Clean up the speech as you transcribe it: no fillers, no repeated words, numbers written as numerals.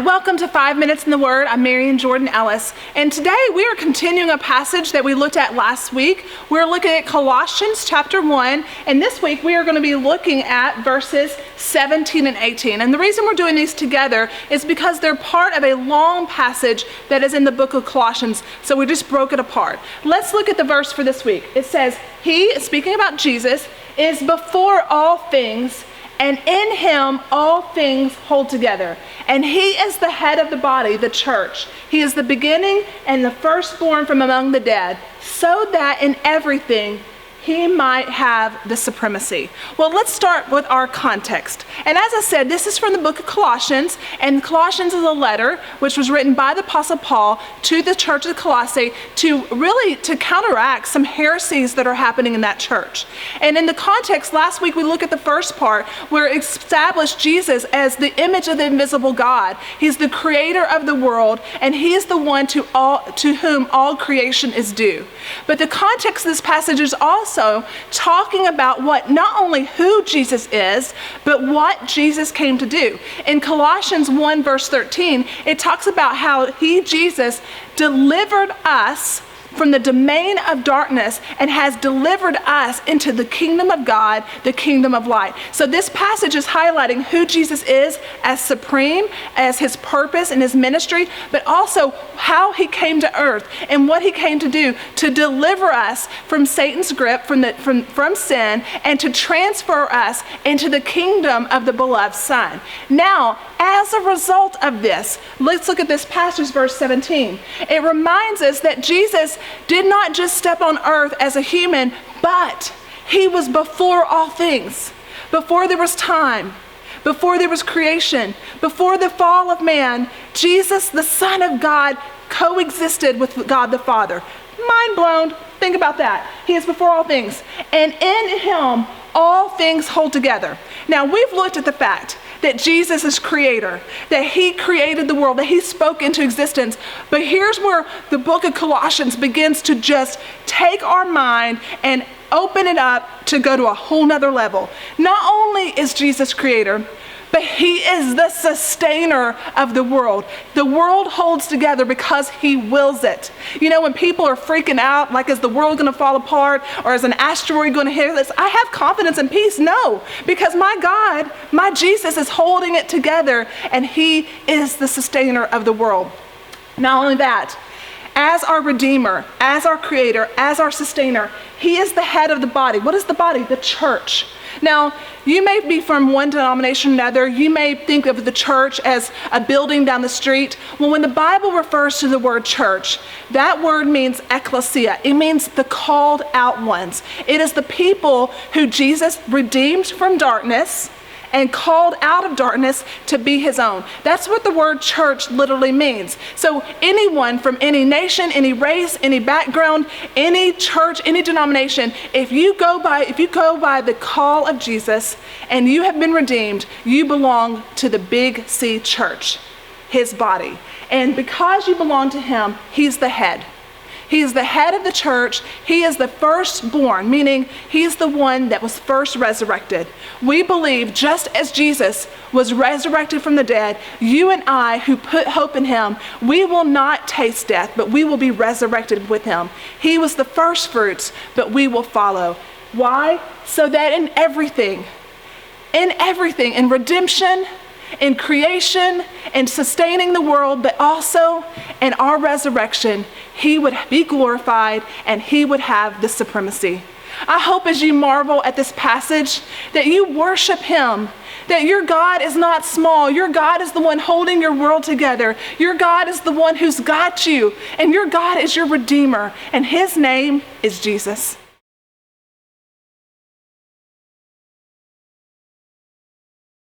welcome to 5 Minutes in the Word. I'm Marian Ellis, and today we are continuing a passage that we looked at last week. We're looking at Colossians chapter 1, and this week we are going to be looking at verses 17 and 18. And the reason we're doing these together is because they're part of a long passage that is in the book of Colossians, so we just broke it apart. Let's look at the verse for this week. It says, He, speaking about Jesus, is before all things, and in him all things hold together. And he is the head of the body, the church. He is the beginning and the firstborn from among the dead, so that in everything he might have the supremacy. Well, let's start with our context. And as I said, this is from the book of Colossians, and Colossians is a letter which was written by the Apostle Paul to the church of Colossae to counteract some heresies that are happening in that church. And in the context, last week we looked at the first part where it established Jesus as the image of the invisible God. He's the creator of the world, and he is the one to whom all creation is due. But the context of this passage is also talking about not only who Jesus is, but what Jesus came to do. In Colossians 1 verse 13, it talks about how Jesus, delivered us from the domain of darkness and has delivered us into the kingdom of God, the kingdom of light. So this passage is highlighting who Jesus is as supreme, as his purpose and his ministry, but also how he came to earth and what he came to do to deliver us from Satan's grip, from sin, and to transfer us into the kingdom of the beloved Son. Now, as a result of this, let's look at this passage, verse 17. It reminds us that Jesus did not just step on earth as a human, but he was before all things. Before there was time, before there was creation, before the fall of man, Jesus, the Son of God, coexisted with God the Father. Mind blown. Think about that. He is before all things. And in him, all things hold together. Now, we've looked at the fact that Jesus is creator, that he created the world, that he spoke into existence. But here's where the book of Colossians begins to just take our mind and open it up to go to a whole nother level. Not only is Jesus creator, but he is the sustainer of the world. The world holds together because he wills it. You know, when people are freaking out, like, is the world going to fall apart, or is an asteroid going to hit us? I have confidence and peace. No, because my God, my Jesus is holding it together, and he is the sustainer of the world. Not only that, as our Redeemer, as our Creator, as our Sustainer, he is the head of the body. What is the body? The church. Now, you may be from one denomination or another. You may think of the church as a building down the street. Well, when the Bible refers to the word church, that word means ecclesia. It means the called out ones. It is the people who Jesus redeemed from darkness and called out of darkness to be his own. That's what the word church literally means. So anyone from any nation, any race, any background, any church, any denomination, if you go by the call of Jesus and you have been redeemed, you belong to the big C church, his body. And because you belong to him, he's the head. He is the head of the church. He is the firstborn, meaning he's the one that was first resurrected. We believe just as Jesus was resurrected from the dead, you and I who put hope in him, we will not taste death, but we will be resurrected with him. He was the first fruits, but we will follow. Why? So that in everything, in redemption, in creation, in sustaining the world, but also in our resurrection, he would be glorified and he would have the supremacy. I hope as you marvel at this passage that you worship him, that your God is not small. Your God is the one holding your world together. Your God is the one who's got you, and your God is your Redeemer, and his name is Jesus.